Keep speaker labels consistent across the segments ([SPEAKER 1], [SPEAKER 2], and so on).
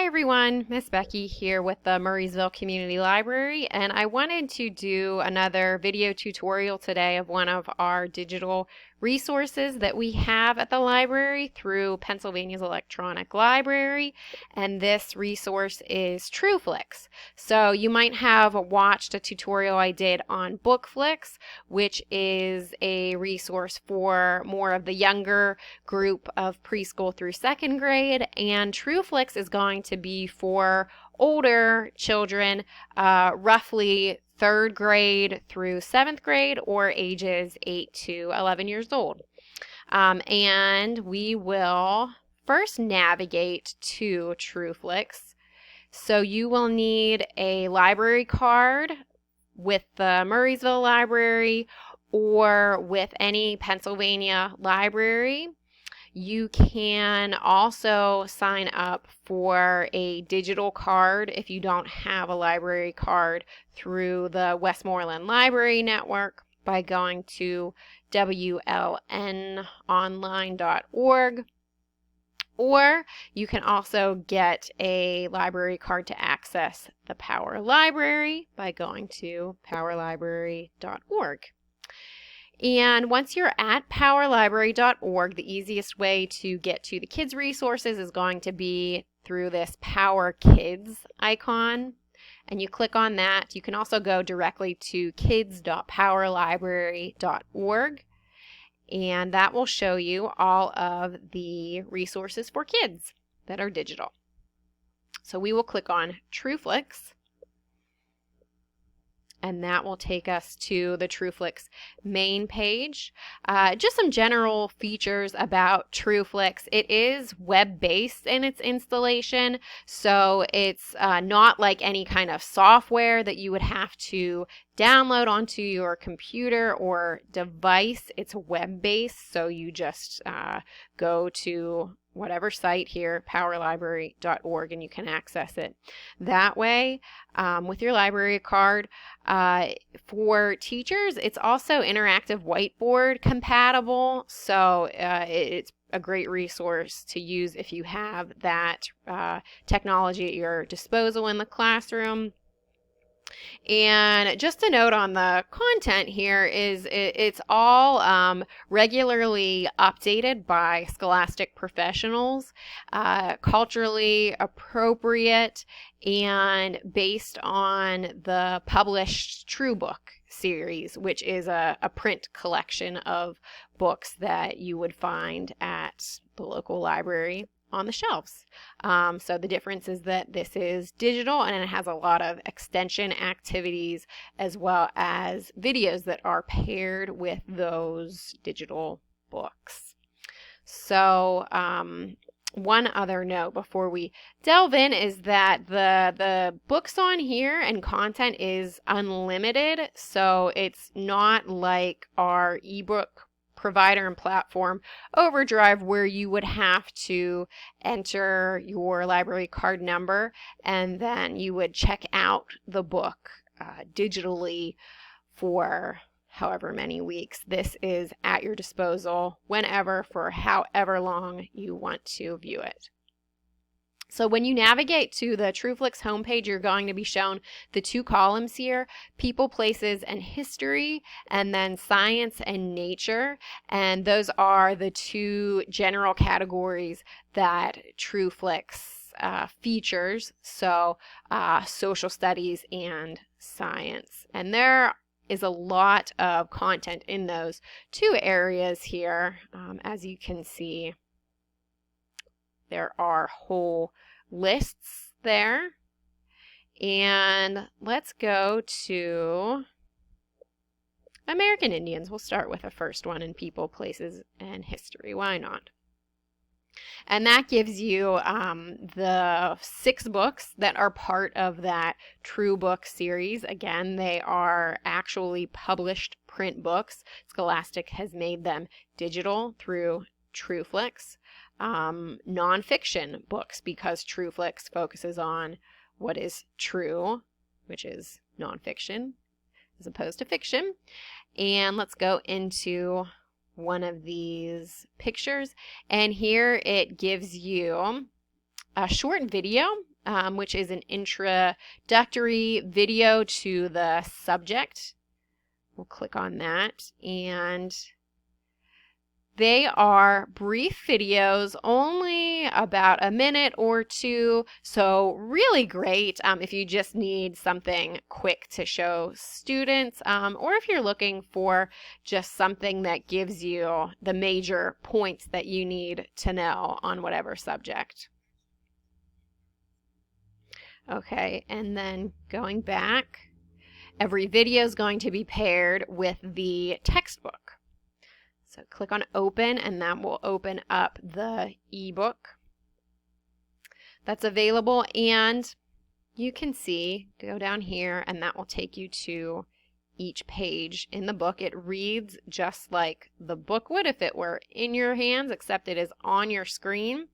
[SPEAKER 1] Hi everyone, Miss Becky here with the Murraysville Community Library, and I wanted to do another video tutorial today of one of our digital resources that we have at the library through Pennsylvania's Electronic Library, and this resource is TrueFlix. So you might have watched a tutorial I did on BookFlix, which is a resource for more of the younger group of preschool through second grade, and TrueFlix is going to be for older children, roughly third grade through seventh grade, or ages 8 to 11 years old. And we will first navigate to TrueFlix. So you will need a library card with the Murraysville Library or with any Pennsylvania library. You can also sign up for a digital card if you don't have a library card through the Westmoreland Library Network by going to wlnonline.org. Or you can also get a library card to access the Power Library by going to powerlibrary.org. And once you're at powerlibrary.org, the easiest way to get to the kids' resources is going to be through this Power Kids icon. And you click on that. You can also go directly to kids.powerlibrary.org. And that will show you all of the resources for kids that are digital. So we will click on TrueFlix. And that will take us to the TrueFlix main page. Just some general features about TrueFlix. It is web-based in its installation, so it's not like any kind of software that you would have to download onto your computer or device. It's web-based, so you just go to whatever site here, powerlibrary.org, and you can access it that way with your library card. For teachers, it's also interactive whiteboard compatible, so it's a great resource to use if you have that technology at your disposal in the classroom. And just a note on the content here is it's all regularly updated by Scholastic professionals, culturally appropriate, and based on the published True Book series, which is a print collection of books that you would find at the local library on the shelves. So the difference is that this is digital and it has a lot of extension activities as well as videos that are paired with those digital books. So one other note before we delve in is that the books on here and content is unlimited, so it's not like our ebook provider and platform Overdrive, where you would have to enter your library card number and then you would check out the book digitally for however many weeks. This is at your disposal whenever, for however long you want to view it. So when you navigate to the TrueFlix homepage, you're going to be shown the two columns here, people, places, and history, and then science and nature. And those are the two general categories that TrueFlix features, so social studies and science. And there is a lot of content in those two areas here. As you can see, there are whole lists there. And let's go to American Indians. We'll start with the first one in people, places, and history. Why not? And that gives you the 6 books that are part of that True Book series. Again, they are actually published print books. Scholastic has made them digital through TrueFlix. Nonfiction books, because TrueFlix focuses on what is true, which is nonfiction, as opposed to fiction. And let's go into one of these pictures, and here it gives you a short video which is an introductory video to the subject. We'll click on that, and they are brief videos, only about a minute or two, so really great if you just need something quick to show students, or if you're looking for just something that gives you the major points that you need to know on whatever subject. Okay, and then going back, every video is going to be paired with the textbook. So click on open, and that will open up the ebook that's available, and you can see, go down here, and that will take you to each page in the book. It reads just like the book would if it were in your hands, except it is on your screen.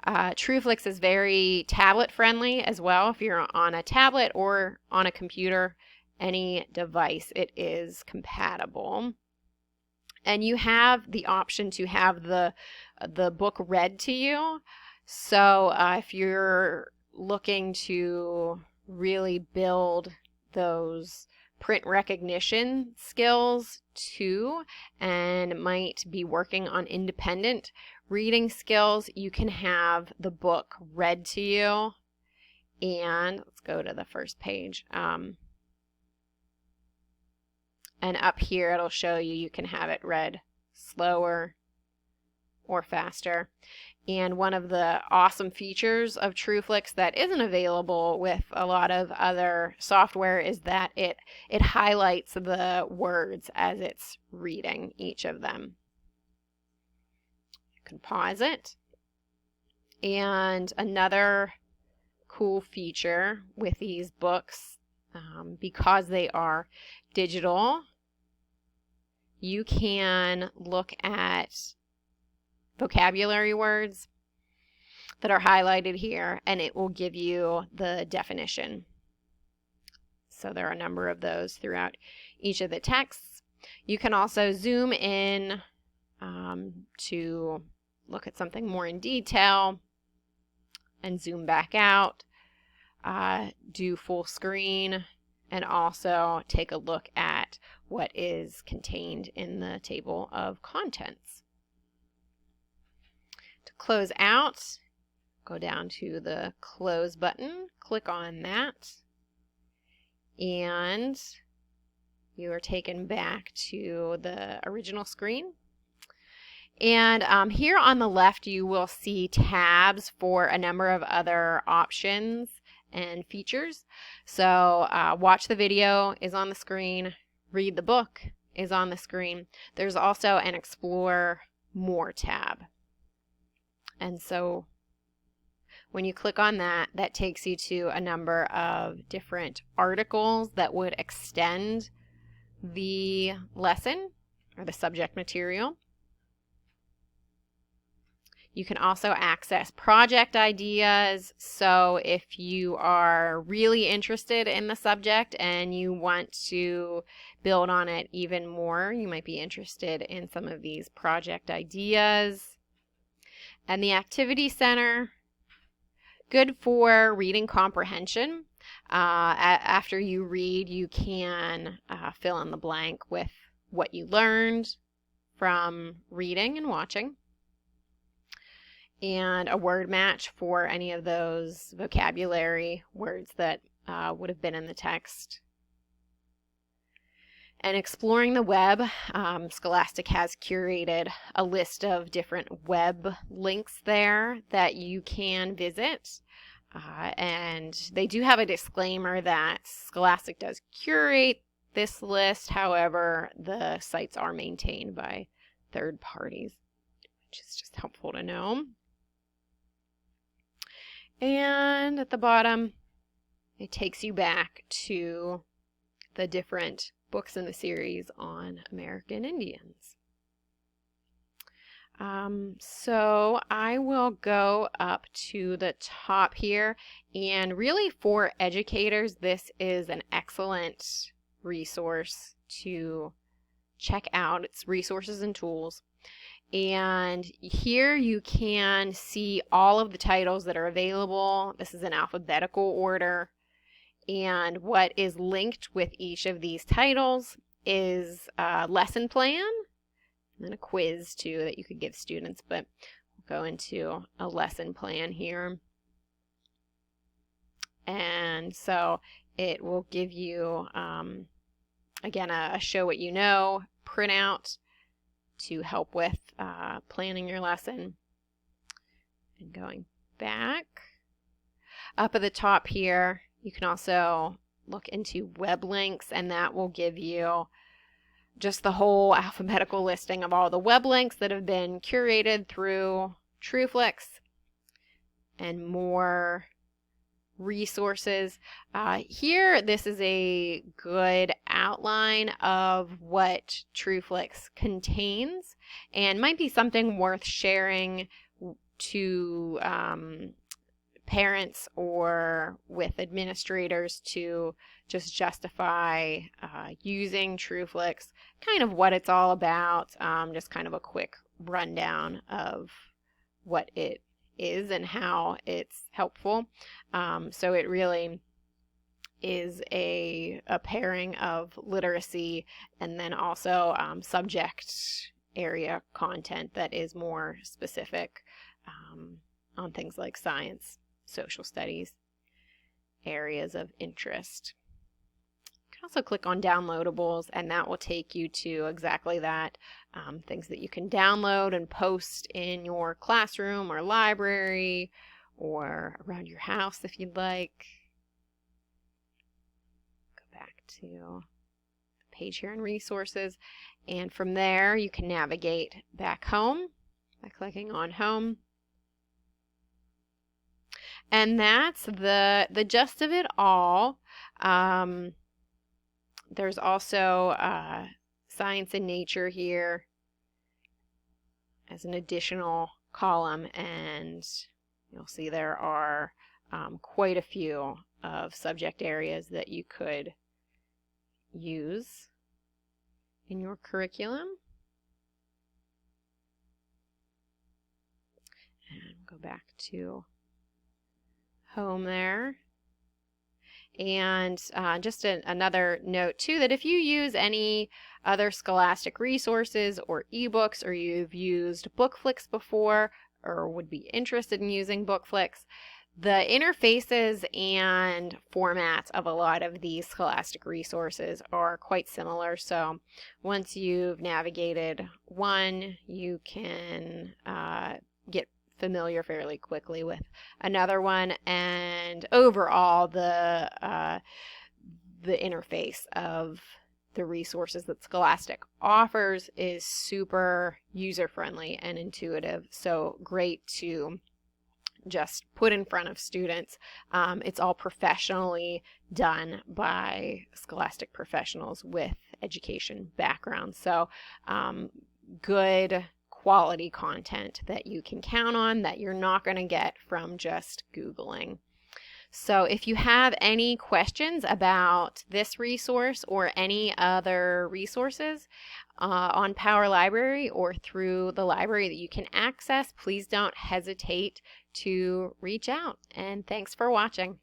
[SPEAKER 1] TrueFlix is very tablet friendly as well. If you're on a tablet or on a computer, any device, it is compatible. And you have the option to have the book read to you. So if you're looking to really build those print recognition skills too, and might be working on independent reading skills, you can have the book read to you. And let's go to the first page. And up here it'll show you can have it read slower or faster. And one of the awesome features of TrueFlix that isn't available with a lot of other software is that it highlights the words as it's reading each of them. You can pause it. And another cool feature with these books, because they are digital, you can look at vocabulary words that are highlighted here, and it will give you the definition. So there are a number of those throughout each of the texts. You can also zoom in to look at something more in detail and zoom back out, do full screen, and also take a look at what is contained in the table of contents. To close out, go down to the close button, click on that, and you are taken back to the original screen. And here on the left you will see tabs for a number of other options and features. So watch the video is on the screen, read the book is on the screen. There's also an Explore More tab. And so when you click on that, that takes you to a number of different articles that would extend the lesson or the subject material. You can also access project ideas. So if you are really interested in the subject and you want to build on it even more, you might be interested in some of these project ideas. And the Activity Center, good for reading comprehension. After you read, you can fill in the blank with what you learned from reading and watching. And a word match for any of those vocabulary words that would have been in the text. And exploring the web, Scholastic has curated a list of different web links there that you can visit. And they do have a disclaimer that Scholastic does curate this list. However, the sites are maintained by third parties, which is just helpful to know. And at the bottom, it takes you back to the different books in the series on American Indians. So I will go up to the top here, and really for educators, this is an excellent resource to check out. It's resources and tools. And here you can see all of the titles that are available. This is in alphabetical order. And what is linked with each of these titles is a lesson plan and then a quiz too that you could give students, but we'll go into a lesson plan here. And so it will give you, again, a show what you know printout to help with planning your lesson. And going back, up at the top here, you can also look into web links, and that will give you just the whole alphabetical listing of all the web links that have been curated through TrueFlix and more resources. Here, this is a good outline of what TrueFlix contains and might be something worth sharing to parents or with administrators to just justify using TrueFlix, kind of what it's all about, just kind of a quick rundown of what it is and how it's helpful. So it really is a pairing of literacy and then also subject area content that is more specific on things like science, social studies, areas of interest. You can also click on downloadables, and that will take you to exactly that, things that you can download and post in your classroom or library or around your house if you'd like. Go back to the page here in resources, and from there you can navigate back home by clicking on home. And that's the gist of it all. There's also science and nature here as an additional column, and you'll see there are quite a few of subject areas that you could use in your curriculum. And go back to home there. And just another note too, that if you use any other Scholastic resources or ebooks, or you've used BookFlix before or would be interested in using BookFlix, the interfaces and formats of a lot of these Scholastic resources are quite similar. So once you've navigated one, you can get familiar fairly quickly with another one, and overall the interface of the resources that Scholastic offers is super user-friendly and intuitive, so great to just put in front of students. It's all professionally done by Scholastic professionals with education backgrounds, so good quality content that you can count on, that you're not going to get from just Googling. So if you have any questions about this resource or any other resources on Power Library or through the library that you can access, please don't hesitate to reach out. And thanks for watching.